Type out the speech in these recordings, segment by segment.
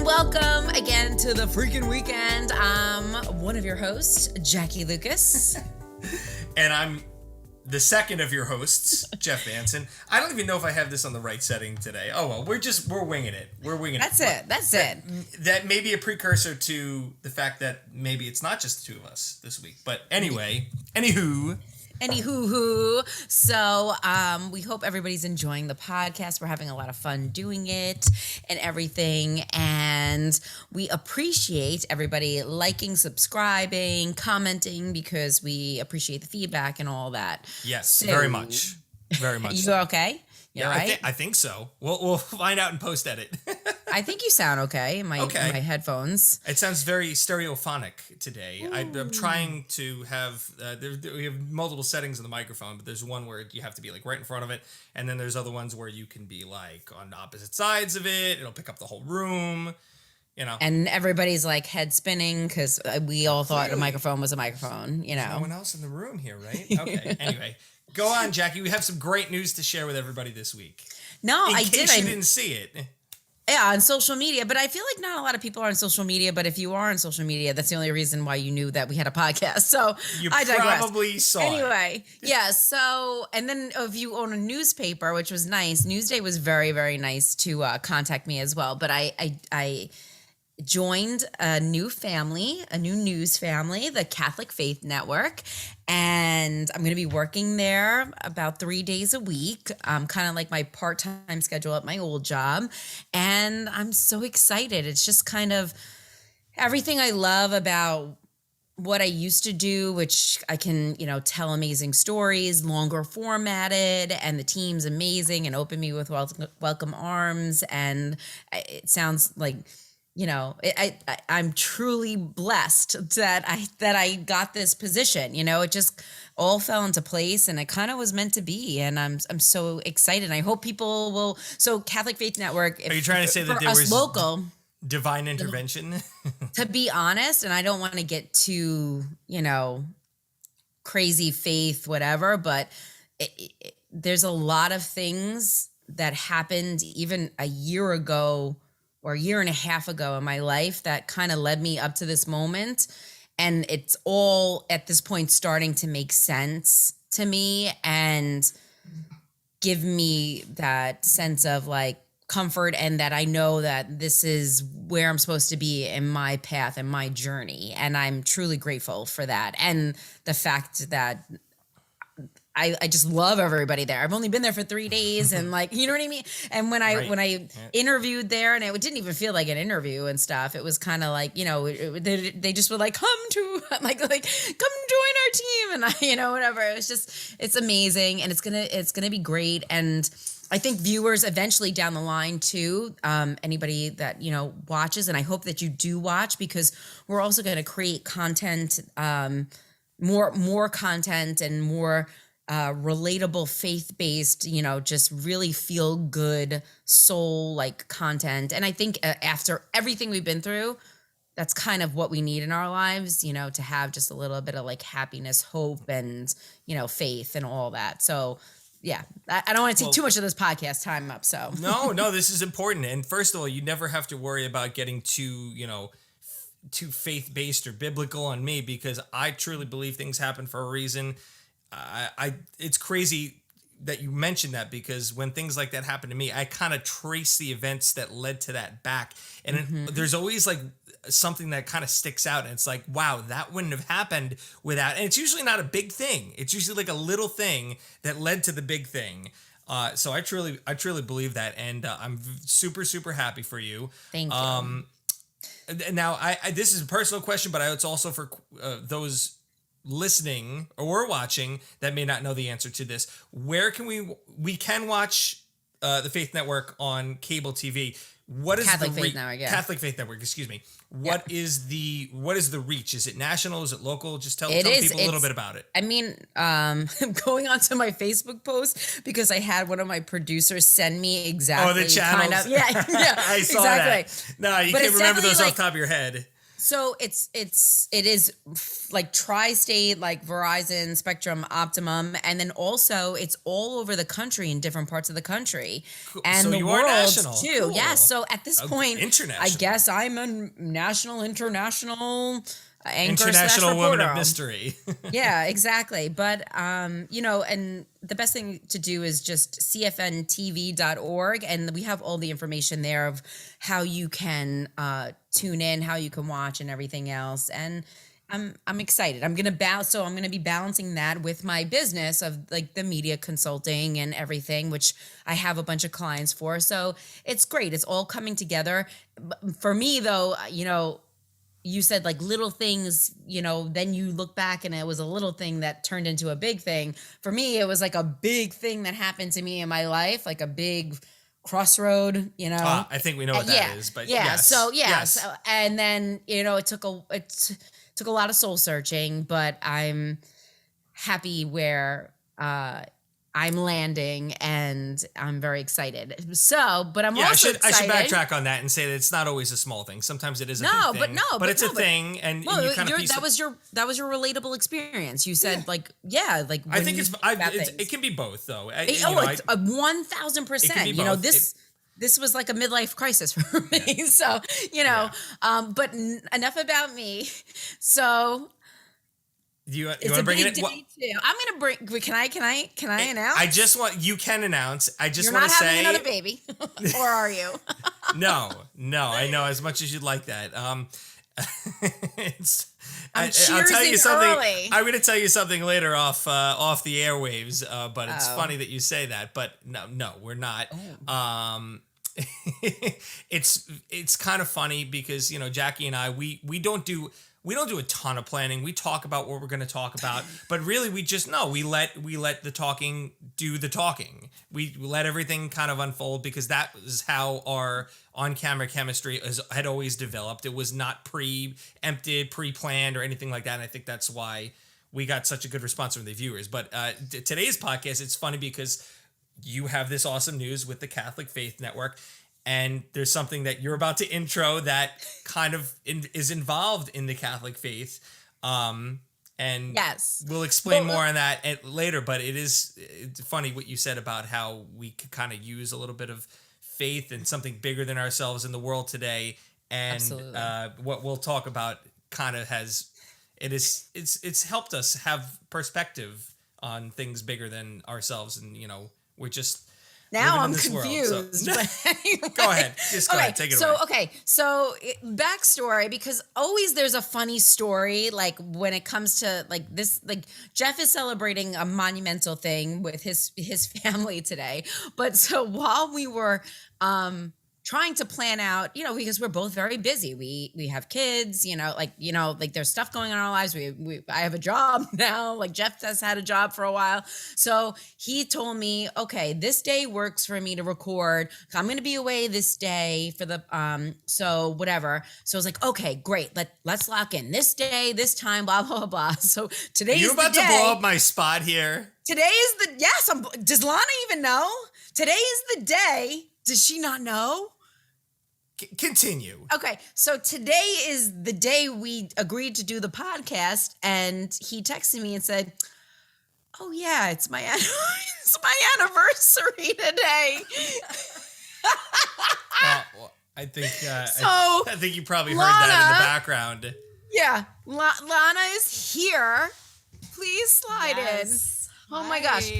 welcome again to the freaking weekend. I'm one of your hosts, Jackie Lucas. And I'm the second of your hosts, Jeff Vanson. I don't even know if I have this on the right setting today. Oh, well, we're winging it. That's it. That may be a precursor to the fact that maybe it's not just the two of us this week. But anyway, anywho. So we hope everybody's enjoying the podcast. We're having a lot of fun doing it and everything. And we appreciate everybody liking, subscribing, commenting, because we appreciate the feedback and all that. Yes, so, very much. Very much. You okay? You're right? I think so. We'll find out in post-edit. I think you sound okay in my headphones. It sounds very stereophonic today. I'm trying to have, we have multiple settings in the microphone, but there's one where you have to be like right in front of it. And then there's other ones where you can be like on opposite sides of it. It'll pick up the whole room, you know. And everybody's like head spinning because we all thought a microphone was a microphone, you know. There's no one else in the room here, right? Okay, anyway. Go on, Jackie. We have some great news to share with everybody this week. No, I did. In case you didn't see it. Yeah, on social media. But I feel like not a lot of people are on social media. But if you are on social media, that's the only reason why you knew that we had a podcast. So I digress. Probably saw it. Anyway, yeah. So, and then if you own a newspaper, which was nice, Newsday was very, very nice to contact me as well. But I joined a new news family, the Catholic Faith Network, and I'm going to be working there about 3 days a week, kind of like my part-time schedule at my old job, and I'm so excited. It's just kind of everything I love about what I used to do, which I can, tell amazing stories, longer formatted, and the team's amazing and open me with welcome arms, and it sounds like, I'm truly blessed that I got this position. It just all fell into place, and it kind of was meant to be. And I'm so excited. I hope people will. So Catholic Faith Network. Are you trying to say that there was local divine intervention? To be honest, and I don't want to get too crazy faith, whatever, but there's a lot of things that happened even a year ago or a year and a half ago in my life that kind of led me up to this moment. And it's all at this point starting to make sense to me and give me that sense of like comfort, and that I know that this is where I'm supposed to be in my path and my journey. And I'm truly grateful for that. And the fact that I just love everybody there. I've only been there for 3 days, and like, you know what I mean? And when I interviewed there, and it didn't even feel like an interview and stuff. It was kind of like, they just were like, come join our team. And whatever. It was just, it's amazing. And it's going to be great. And I think viewers eventually down the line too, anybody that, watches, and I hope that you do watch, because we're also going to create content, more content and more relatable, faith-based, just really feel good soul like content. And I think after everything we've been through, that's kind of what we need in our lives, to have just a little bit of like happiness, hope, and, faith and all that. So yeah, I don't want to take too much of this podcast time up. So no, this is important. And first of all, you never have to worry about getting too faith-based or biblical on me, because I truly believe things happen for a reason. It's crazy that you mentioned that, because when things like that happen to me, I kind of trace the events that led to that back. And there's always like something that kind of sticks out, and it's like, wow, that wouldn't have happened without, and it's usually not a big thing. It's usually like a little thing that led to the big thing. So I truly believe that. And I'm super, super happy for you. Thank you. Now this is a personal question, but it's also for those listening or watching that may not know the answer to this. Where can we can watch the Faith Network on cable TV? What is Catholic Faith Network? Yeah. Catholic Faith Network. Excuse me. What is the reach? Is it national? Is it local? Just tell people a little bit about it. I mean, I'm going onto my Facebook post because I had one of my producers send me exactly. Oh, the channels. Yeah. I saw exactly. that. No, you can't remember those off the top of your head. So it is like tri-state, like Verizon, Spectrum, Optimum, and then also it's all over the country in different parts of the country and So the you are world national. too. Cool. Yeah. So at this point, international. I guess I'm a national, international anchor International / woman reporter. of mystery. Yeah, exactly. But you know, and the best thing to do is just cfntv.org, and we have all the information there of how you can tune in, how you can watch, and everything else. And I'm excited. I'm gonna be balancing that with my business of like the media consulting and everything, which I have a bunch of clients for. So it's great. It's all coming together. For me, though, you know, you said like little things, you know, then you look back and it was a little thing that turned into a big thing. For me, it was like a big thing that happened to me in my life, like a big crossroad, you know. I think we know what that is, but yeah. yes. So yeah. Yes. So, and then, you know, it took a lot of soul searching, but I'm happy where I'm landing, and I'm very excited. So, but I'm also excited. I should backtrack on that and say that it's not always a small thing. Sometimes it is a big thing. But it's a thing, and you kind of that was your relatable experience. You said like like I think it can be both though. 1,000%. You know, this was like a midlife crisis for me. So, you know, but enough about me. So you want to bring it in? I'm gonna bring. Can I announce? You can announce. I just You're want to say. You're not having another baby, or are you? No. I know as much as you'd like that. I'll tell you something. Early. I'm going to tell you something later off the airwaves. But it's funny that you say that. But no, we're not. Oh. It's kind of funny because, you know, Jackie and I, we don't do a ton of planning. We talk about what we're going to talk about, but really we just know we let the talking do the talking. We let everything kind of unfold because that was how our on-camera chemistry had always developed. It was not preempted, pre-planned, or anything like that. And I think that's why we got such a good response from the viewers. But today's podcast, it's funny because you have this awesome news with the Catholic Faith Network. And there's something that you're about to intro that kind of is involved in the Catholic faith. And yes, we'll explain more on that later. But it's funny what you said about how we could kind of use a little bit of faith and something bigger than ourselves in the world today. And what we'll talk about kind of it's helped us have perspective on things bigger than ourselves. And, you know, we're just... Now I'm confused. World, so. But anyway. Go ahead. Just go ahead. Take it away. So backstory, because always there's a funny story, like when it comes to like this, like Jeff is celebrating a monumental thing with his family today. But so while we were trying to plan out, you know, because we're both very busy. We have kids, like there's stuff going on in our lives. I have a job now, like Jeff has had a job for a while. So he told me, okay, this day works for me to record. I'm going to be away this day for the, so whatever. So I was like, okay, great. Let's lock in this day, this time, blah, blah, blah. So today's You're about to blow up my spot here. Today is does Lana even know? Today is the day. Does she not know? Continue. Okay, so today is the day we agreed to do the podcast, and he texted me and said, "Oh yeah, it's my anniversary today." Well, I think I think you probably heard that in the background. Yeah, Lana is here. Please slide in. Oh my gosh.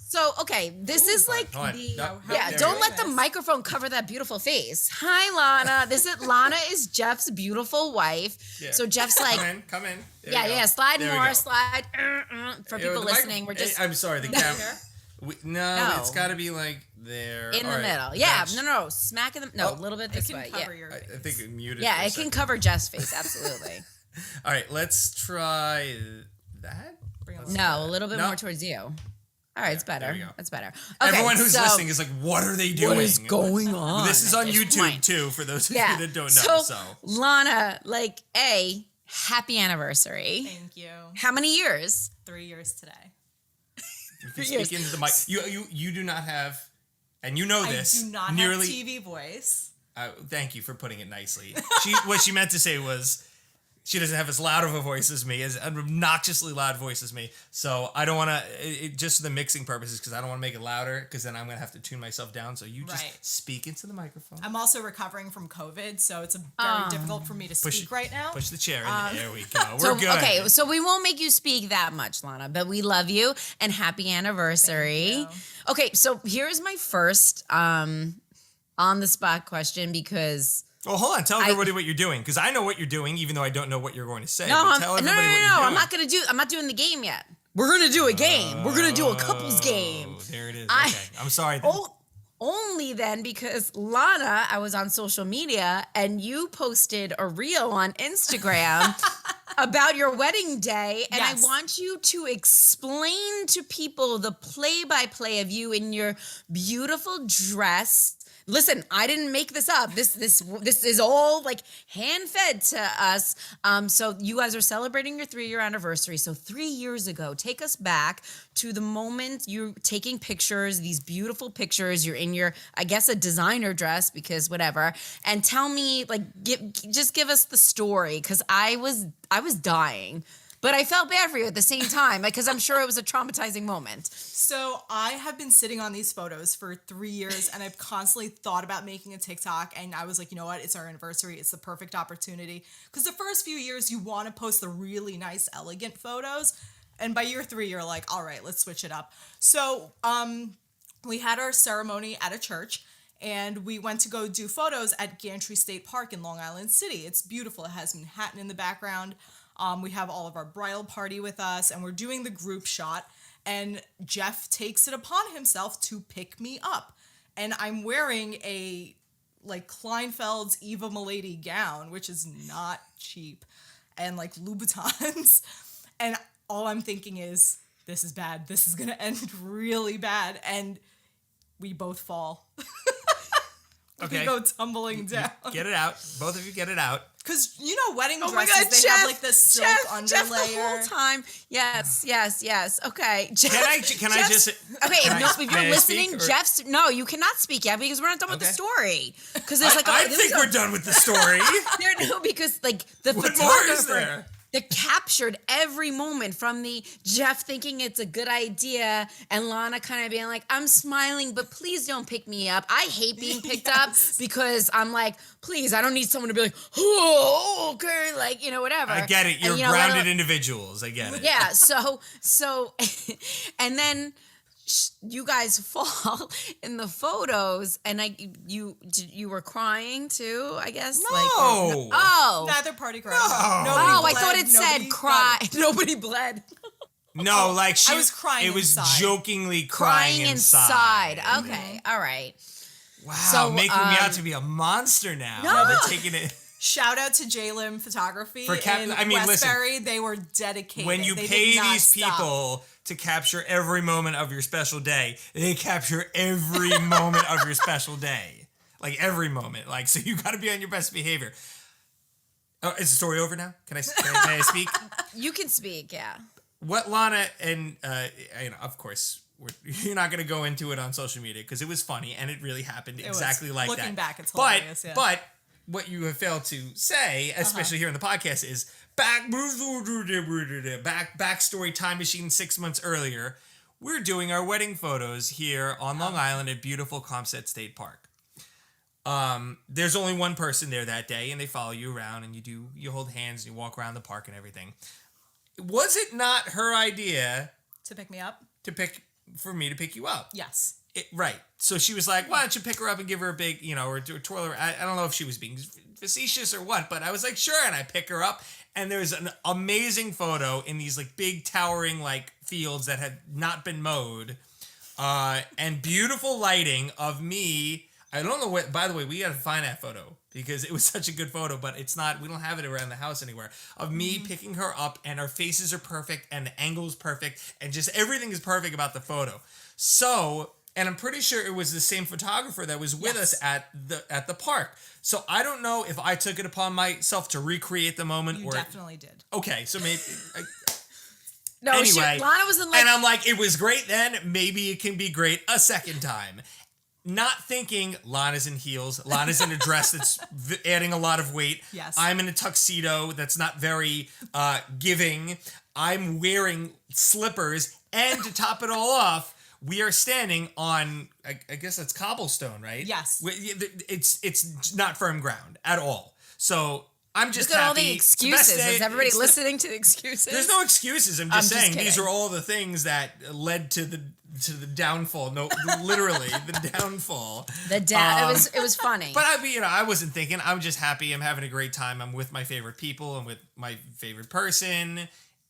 So, okay, this is like don't let the microphone cover that beautiful face. Hi, Lana. Lana is Jeff's beautiful wife. Yeah. So Jeff's like, come in. Slide more, slide. For people listening, we're just. I'm sorry, the camera. No, it's got to be like there. In the middle. Yeah, no, smack in the, a little bit this way. Yeah. I think it muted. Yeah, it can cover Jeff's face, absolutely. All right, let's try that. No, a little bit more towards you. All right, it's better. That's better. Okay, everyone who's listening is like, what are they doing? What is going on? This is on YouTube too, for those of you that don't know. So, Lana, happy anniversary. Thank you. How many years? 3 years today. You can speak into the mic. You do not have, and you know this. I do not have TV voice. Thank you for putting it nicely. What she meant to say was, She doesn't have as loud of a voice as me, as an obnoxiously loud voice as me. So I don't want to, just for the mixing purposes, because I don't want to make it louder, because then I'm going to have to tune myself down. So you just speak into the microphone. I'm also recovering from COVID, so it's very difficult for me to speak right now. Push the chair in. There we go. We're good. Okay, so we won't make you speak that much, Lana, but we love you and happy anniversary. Okay, so here's my first on the spot question, because... Well, hold on. Tell everybody what you're doing, because I know what you're doing, even though I don't know what you're going to say. No, tell everybody what you're doing. I'm not doing the game yet. We're gonna do a game. We're gonna do a couples game. There it is. Okay. I'm sorry. Only then, because Lana, I was on social media and you posted a reel on Instagram about your wedding day, and I want you to explain to people the play-by-play of you in your beautiful dress. Listen, I didn't make this up. This is all like hand-fed to us. So you guys are celebrating your 3-year anniversary. So 3 years ago, take us back to the moment you're taking pictures, these beautiful pictures. You're in your, I guess, a designer dress, because whatever. And tell me, like, just give us the story, because I was dying. But I felt bad for you at the same time, because I'm sure it was a traumatizing moment. So I have been sitting on these photos for 3 years, and I've constantly thought about making a TikTok, and I was like, you know what? It's our anniversary. It's the perfect opportunity. Because the first few years, you want to post the really nice, elegant photos. And by year 3, you're like, all right, let's switch it up. So we had our ceremony at a church, and we went to go do photos at Gantry State Park in Long Island City. It's beautiful. It has Manhattan in the background. We have all of our bridal party with us, and we're doing the group shot, and Jeff takes it upon himself to pick me up. And I'm wearing a like Kleinfeld's Eva Milady gown, which is not cheap, and like Louboutins. And all I'm thinking is, this is bad. This is going to end really bad. And we both fall. Okay. We go tumbling down. Get it out. Both of you get it out. Because, you know, wedding dresses, they have like this silk underlayer. Jeff, the whole time. Yes. Okay. Jeff, Can I just... Okay, if you're listening, Jeff's... No, you cannot speak yet, because we're not done with the story. Because there's like... I think we're done with the story. No, because like the what more is there? That captured every moment, from the Jeff thinking it's a good idea and Lana kind of being like, I'm smiling, but please don't pick me up. I hate being picked up, because I'm like, please, I don't need someone to be like, oh, okay, like, you know, whatever. I get it. You're grounded individuals. I get it. Yeah. So, and then you guys fall in the photos, and you were crying too, I guess. No. Neither party cried. No. Nobody I thought it said cry. Nobody bled. No, like I was crying. It was inside. jokingly crying inside. Okay. All right. Wow. So, making me out to be a monster now. No. But taking it. Shout out to J-Lim Photography in Westbury. They were dedicated. When you pay these people to capture every moment of your special day, they capture every moment of your special day. Like every moment. Like, so you got to be on your best behavior. Oh, is the story over now? Can I speak? You can speak, yeah. What Lana and, of course, you're not going to go into it on social media, because it was funny and it really happened exactly like that. Looking back, it's hilarious. But what you have failed to say, especially here in the podcast, is backstory time machine 6 months earlier. We're doing our wedding photos here on Long Island at beautiful Comset State Park. There's only one person there that day, and they follow you around, and you hold hands and you walk around the park and everything. Was it not her idea to pick me up? For me to pick you up? Yes. Right. So she was like, why don't you pick her up and give her a big, or twirl her. I don't know if she was being facetious or what, but I was like, sure. And I pick her up, and there's an amazing photo in these like big towering like fields that had not been mowed, and beautiful lighting of me. I don't know what, by the way, we got to find that photo, because it was such a good photo, but we don't have it around the house anywhere, of me picking her up, and our faces are perfect and the angle is perfect and just everything is perfect about the photo. So, and I'm pretty sure it was the same photographer that was with us at the park. So I don't know if I took it upon myself to recreate the moment. You definitely did. Okay, so maybe... No, anyway, Lana was in like... And I'm like, it was great then, maybe it can be great a second time. not thinking Lana's in heels, Lana's in a dress that's adding a lot of weight. Yes. I'm in a tuxedo that's not very giving. I'm wearing slippers, and to top it all off, we are standing on, I guess that's cobblestone, right? Yes. It's not firm ground at all. So I'm just Look at happy. all the It's best excuses. day. Is everybody It's listening to the excuses? There's no excuses. I'm just saying these kidding. are all the things that led to the downfall. No, literally the downfall. It was funny. But I wasn't thinking. I'm just happy. I'm having a great time. I'm with my favorite people. I'm with my favorite person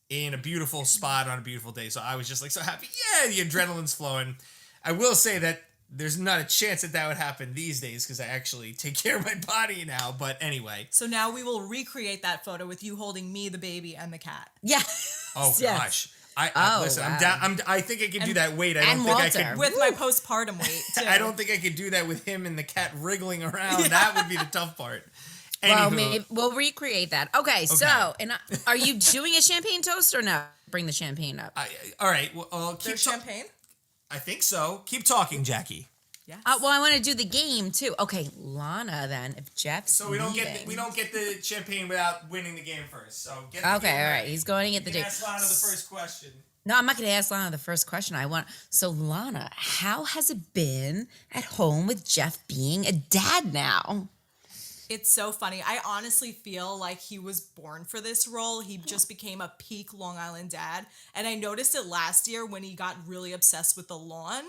in a beautiful spot on a beautiful day. So I was just like so happy. Yeah, the adrenaline's flowing. I will say that there's not a chance that would happen these days because I actually take care of my body now. But anyway. So now we will recreate that photo with you holding me, the baby, and the cat. Yeah. Oh Yes. gosh. Listen, wow. I'm down. I think I can do that weight. I don't think I Walter. could. With my postpartum weight, too. I don't think I could do that with him and the cat wriggling around. That would be the tough part. Well, Anywho, maybe we'll recreate that. Okay. So, are you doing a champagne toast or no? Bring the champagne up. all right. Well, I'll keep There's champagne? I think so. Keep talking, Jackie. Yes. Well, I want to do the game too. Okay, Lana. Then if Jeff's So we don't leaving- get the champagne without winning the game first. So get the Okay, game all right. ready. He's going to get the You game. can ask Lana the first question. No, I'm not going to ask Lana the first question. So Lana, how has it been at home with Jeff being a dad now? It's so funny. I honestly feel like he was born for this role. He just became a peak Long Island dad. And I noticed it last year when he got really obsessed with the lawn.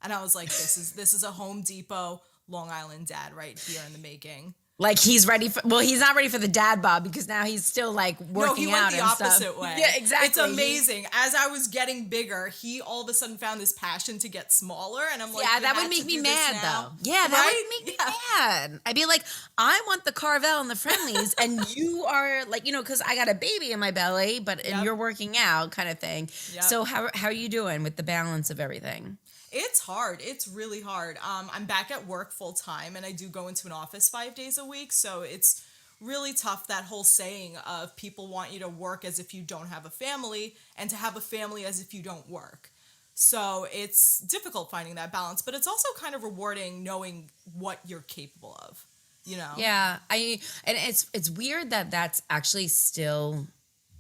And I was like, this is a Home Depot Long Island dad right here in the making. Like he's ready for, well, he's not ready for the dad bod because now he's still like working out. No, he went the and stuff. opposite way. Yeah, exactly. It's amazing. As I was getting bigger, he all of a sudden found this passion to get smaller. And I'm like, Yeah, you that had would make to me do this mad now? though. Yeah, that Right? would make me mad. I'd be like, I want the Carvel and the Friendlies, and you are like, because I got a baby in my belly, and Yep. you're working out, kind of thing. Yep. So how are you doing with the balance of everything? It's hard. It's really hard. I'm back at work full time and I do go into an office 5 days a week. So it's really tough, that whole saying of people want you to work as if you don't have a family and to have a family as if you don't work. So it's difficult finding that balance, but it's also kind of rewarding knowing what you're capable of, Yeah, and it's weird that that's actually still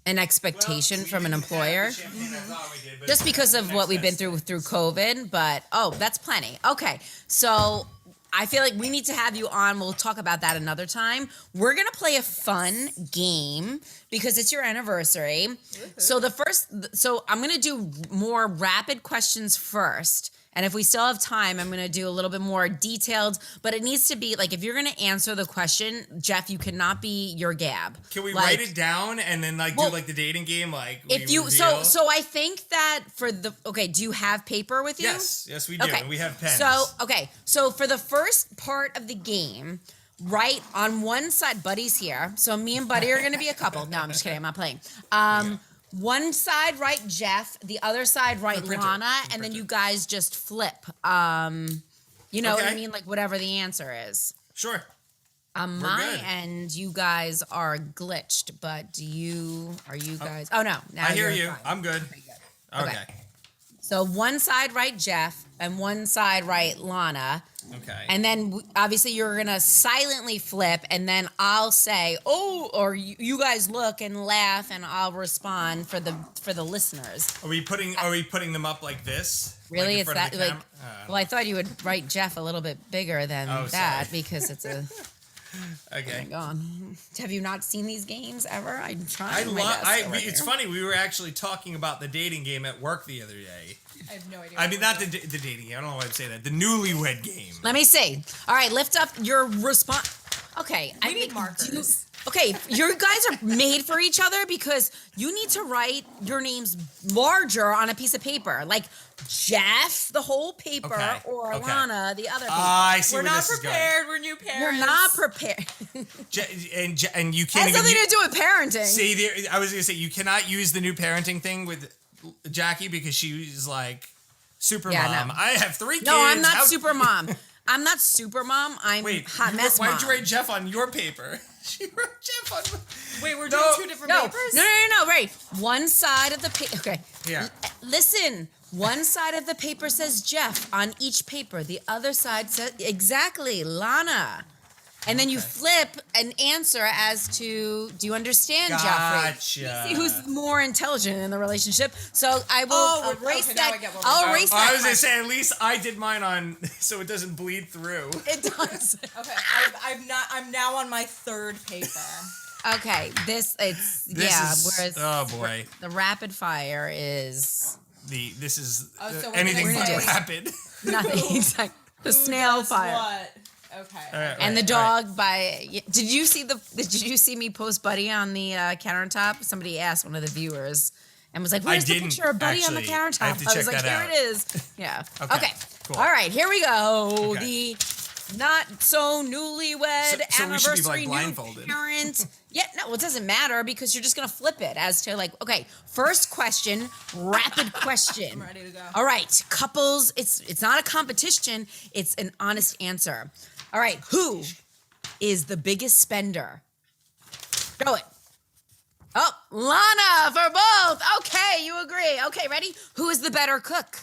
an expectation from an employer. Just because of what we've been through COVID, but that's plenty. Okay, so I feel like we need to have you on. We'll talk about that another time. We're gonna play a fun game because it's your anniversary. So I'm gonna do more rapid questions first. And if we still have time, I'm going to do a little bit more detailed, but it needs to be like, if you're going to answer the question, Jeff, you cannot be your Gab. Can we like, write it down and then do like the dating game? Like if you, so I think that do you have paper with you? Yes, we do. Okay. And we have pens. So for the first part of the game, right on one side, Buddy's here. So me and Buddy are going to be a couple. No, I'm just kidding. I'm not playing. One side, right, Jeff. The other side, right, Lana. And then you guys just flip. You know what I mean? Like whatever the answer is. Sure. On my end, you guys are glitched, but are you guys? Oh no. Now I hear you. fine. I'm good. Okay. So one side, right, Jeff, and one side, right, Lana. Okay. And then obviously you're gonna silently flip, and then I'll say, or you guys look and laugh, and I'll respond for the listeners. Are we putting them up like this? Really, in it's front of that the like? cam? Well, I thought you would write Jeff a little bit bigger than that sorry. because it's a. Okay. Oh my God. Have you not seen these games ever? I'm trying. It's funny. We were actually talking about the dating game at work the other day. I have no idea. I mean, not the dating game. I don't know why I'm saying that. The newlywed game. Let me see. All right, lift up your response. Okay, We need markers. Okay, you guys are made for each other because you need to write your names larger on a piece of paper, like Jeff, the whole paper, or Lana, the other paper. I see. We're where not this is going. prepared. We're new parents. You're not prepared. And you can't Has even nothing to do with parenting. see. I was gonna say you cannot use the new parenting thing with Jackie because she's like super mom. No. I have 3 kids. No, I'm not super mom. I'm not super mom. I'm hot mess mom. Why'd you write Jeff on your paper? She wrote Jeff on. Wait, we're doing 2 different papers? No, right. One side of the paper. Okay. Yeah. Listen. One side of the paper says Jeff. On each paper, the other side says exactly Lana. And then you flip an answer as to, do you understand, Jeffrey? Gotcha. See who's more intelligent in the relationship. So I will erase now that. I get what I'll we're erase I that. was going to say, at least I did mine on, so it doesn't bleed through. It does. Okay, I'm now on my third paper. Okay, whereas oh boy. the rapid fire is So we're anything gonna but say- rapid. nothing. Exactly. The Who snail does fire. What? Okay. And the dog did you see me post Buddy on the countertop? Somebody asked one of the viewers and was like, where's the didn't, picture of Buddy on the actually. countertop? I have to was check like, that here out. it is. Yeah. Okay, Okay. cool. All right, here we go. Okay. The not so newlywed So we should be, like, anniversary blindfolded. new parent. Yeah, no, it doesn't matter because you're just gonna flip it as to like, okay, first question, rapid question. I'm ready to go. All right, couples, it's not a competition, it's an honest answer. All right, who is the biggest spender? Show it. Oh, Lana for both. Okay, you agree. Okay, ready? Who is the better cook?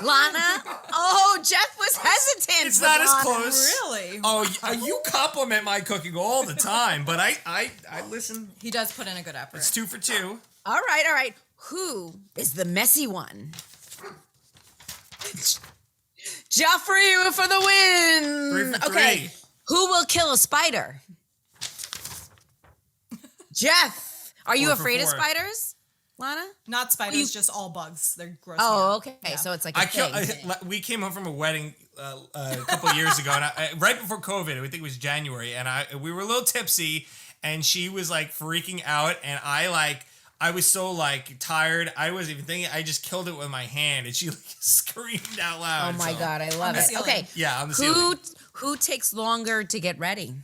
Lana? Oh, Jeff was hesitant. It's with not as Lana. close. Really? Oh, you compliment my cooking all the time, but I listen. He does put in a good effort. It's 2 for 2. All right. Who is the messy one? Joffrey for the win. 3 for 3. Okay. Who will kill a spider? Jeff. Are you 4 for afraid of 4. spiders, Lana? Not spiders, just all bugs. They're gross. Oh, out. okay. Yeah. So it's like a thing. We came home from a wedding a couple of years ago, and right before COVID, I think it was January, and we were a little tipsy, and she was like freaking out, and I was so like tired. I wasn't even thinking. I just killed it with my hand, and she like screamed out loud. Oh my God, I love the it. ceiling. Okay. Yeah, on the ceiling. Who takes longer to get ready?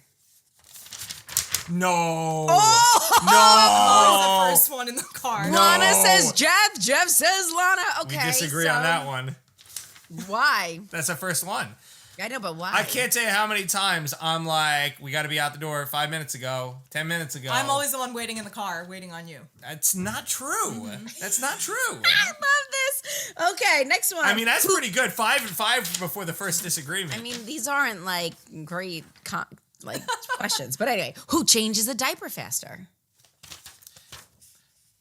No. Oh, the first one in the car. No. Lana says Jeff. Jeff says Lana. Okay. We disagree on that one. Why? That's the first one. I know, but why? I can't tell you how many times I'm like, we got to be out the door 5 minutes ago, 10 minutes ago. I'm always the one waiting in the car, waiting on you. That's not true. That's not true. I love this. Okay, next one. I mean, that's pretty good. 5 and 5 before the first disagreement. I mean, these aren't like great questions, but anyway, who changes a diaper faster?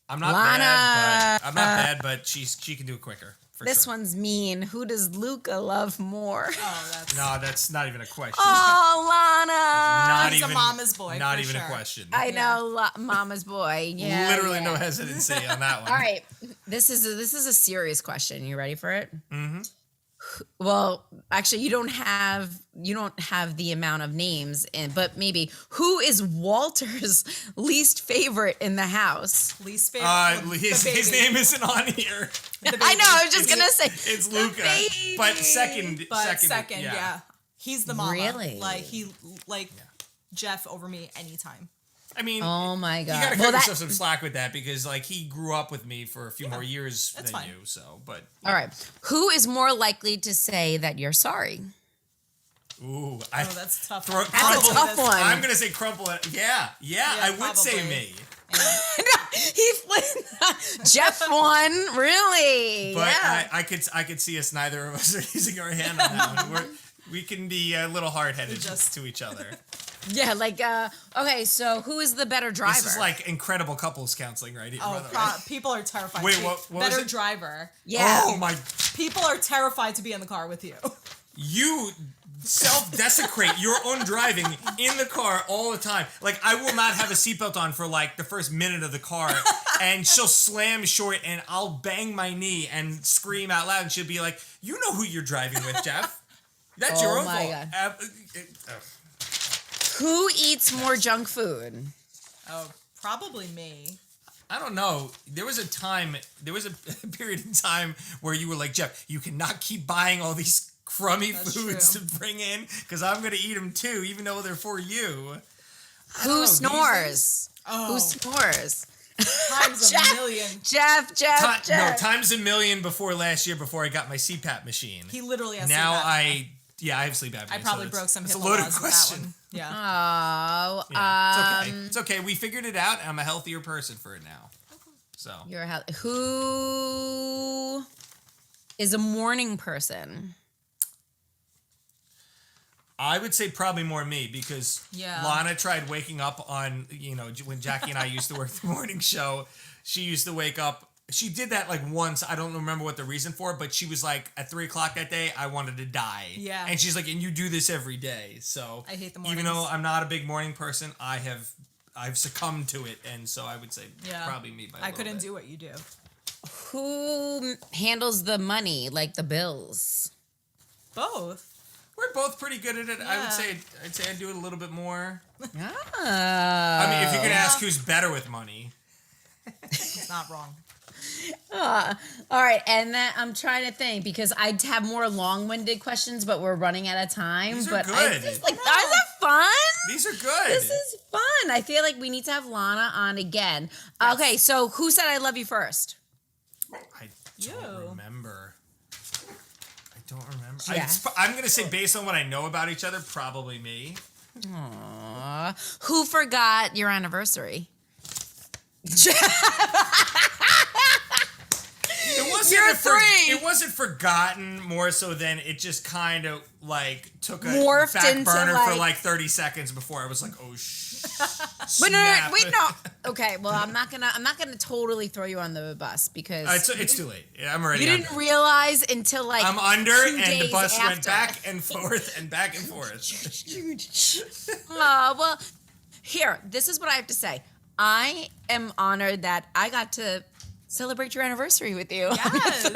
I'm not Lana. bad, but she can do it quicker. For This sure. one's mean. Who does Luca love more? Oh, that's. No, that's not even a question. Oh, Lana. not He's a even mama's boy, Not for even a sure. question. I know, mama's boy. Yeah. Literally yeah. no hesitancy on that one. All right, this is a serious question. You ready for it? Mm-hmm. Well, actually, you don't have the amount of names, but maybe who is Walter's least favorite in the house? Least favorite. His name isn't on here. I know. I was just gonna say It's Luca, baby. but second, Yeah. He's the mama. Really? Like Jeff over me anytime. I mean, Oh my God. you gotta Well, cut that- yourself some slack with that because like he grew up with me for a few more years that's than fine. you. So, but All right. Who is more likely to say that you're sorry? ooh, Oh, that's a tough. That's a Probably tough this- one. I'm gonna say crumple it. Yeah, I would say probably. me. He flipped. Jeff won. Really? But yeah. I could see us neither of us are using our hand on that one. We can be a little hard-headed to each other. Yeah. Like. Okay. So who is the better driver? This is like incredible couples counseling right here. by Oh, the way. people are terrified. Wait, to be- what was better it? driver. Yeah. Oh my! People are terrified to be in the car with you. You self-desecrate your own driving in the car all the time. Like I will not have a seatbelt on for like the first minute of the car, and she'll slam short, and I'll bang my knee and scream out loud, and she'll be like, "You know who you're driving with, Jeff? That's your own my fault." God. Who eats more junk food? Oh, probably me. I don't know. There was a period in time where you were like, Jeff, you cannot keep buying all these crummy That's foods true. to bring in because I'm going to eat them too, even though they're for you. I don't know, Who these snores? Oh, Who snores? times a Jeff. million. Jeff. No, times a million before last year before I got my CPAP machine. He literally has Now sleep apnea. I have sleep apnea. I probably so broke some It's a HIPAA loaded laws with question. that one. Yeah. Oh. Yeah, it's okay. It's okay. We figured it out, and I'm a healthier person for it now. So Who is a morning person? I would say probably more me because Yeah. Lana tried waking up on, when Jackie and I used to work the morning show, she used to wake up. She did that like once. I don't remember what the reason for, but she was like at 3:00 that day, I wanted to die. Yeah. And she's like, and you do this every day. So I hate the mornings. even though I'm not a big morning person, I've succumbed to it. And so I would say probably me by a I little couldn't bit. do what you do. Who handles the money, like the bills? Both. We're both pretty good at it. I would Yeah. say I do it a little bit more. Ah. I mean, if you're gonna ask who's better with money, It's not wrong. All right, and then I'm trying to think because I'd have more long-winded questions, but we're running out of time. These are but good. I just like, is that fun? these are good. This is fun. I feel like we need to have Lana on again. Okay, so who said I love you first? I You. don't remember. Yeah. I'm gonna say based on what I know about each other, probably me. Aww. Who forgot your anniversary? It wasn't You're three. It wasn't forgotten more so than it just kind of like took a Morphed back into, burner like- for like 30 seconds before I was like, oh But no, snap. wait, no. Okay, well, I'm not gonna totally throw you on the bus because It's too late. Yeah, I'm already. you didn't realize until like I'm under, 2 and the days bus went after. back and forth and back and forth. Well, here, this is what I have to say. I am honored that I got to celebrate your anniversary with you. Yes.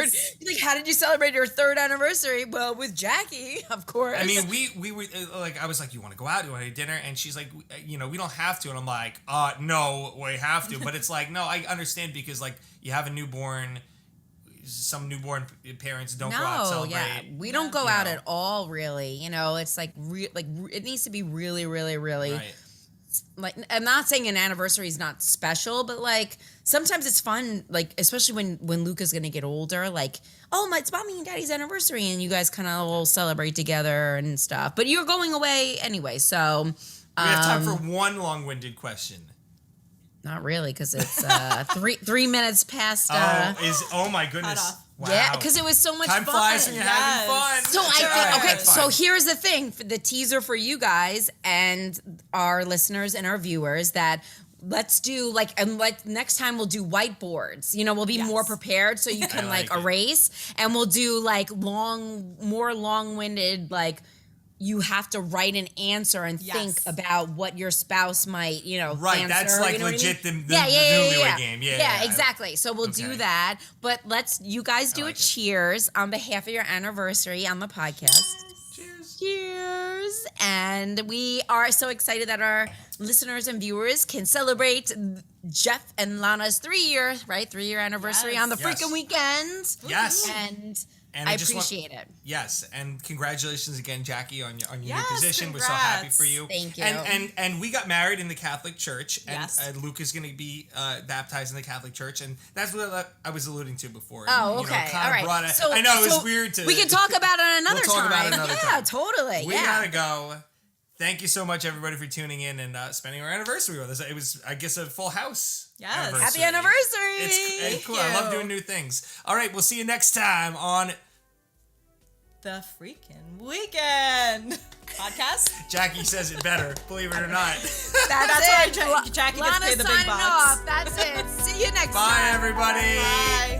Like, how did you celebrate your third anniversary? Well, with Jackie, of course. I mean, we were like, I was like, you want to go out? You want to eat dinner? And she's like, we don't have to. And I'm like, no, we have to. But it's like, no, I understand because you have a newborn. Some newborn parents don't go out and celebrate. we don't go out at all, really. It's like, it needs to be really, really, really. Right. Like, I'm not saying an anniversary is not special, but like sometimes it's fun, like especially when Luca's gonna get older, like, oh, it's mommy and daddy's anniversary, and you guys kind of all celebrate together and stuff. But you're going away anyway, so We have time for one long-winded question. not really, because it's 3 minutes past. Oh my goodness! off. Wow. Yeah, because it was so much time fun. flies when you're having fun. So It's all right, okay. that's So fine. here's the thing: for the teaser for you guys and our listeners and our viewers, that let's do next time we'll do whiteboards. We'll be more prepared so you can like it. erase, and we'll do more long-winded you have to write an answer and think about what your spouse might, Right, answer, that's you know what I legit mean? the newlywed game. Yeah, exactly. So we'll do Okay. that. But you guys do like a it. cheers on behalf of your anniversary on the podcast. Cheers. Cheers. And we are so excited that our listeners and viewers can celebrate Jeff and Lana's 3-year anniversary Yes. on the Yes. freaking weekend. Yes. And I I just want- appreciate it. Yes, and congratulations again, Jackie, on your Yes, new position. We're so congrats. happy for you. Thank you. And we got married in the Catholic Church, and Yes. Luke is going to be baptized in the Catholic Church, and that's what I was alluding to before. Oh, okay. Kinda All right. brought I know it was weird to. We can talk about it another We'll talk time. about it another Yeah, time. totally. We yeah. gotta go. Thank you so much, everybody, for tuning in and spending our anniversary with us. It was, I guess, a full house. Yes. Happy anniversary. It's cool. I Thank love you. doing new things. All right, we'll see you next time on The freaking weekend podcast. Jackie Says It Better, believe it or not. That's why it. Jackie gets Lana paid the big signing bucks. off. That's it. See you next time. Bye, everybody. Bye.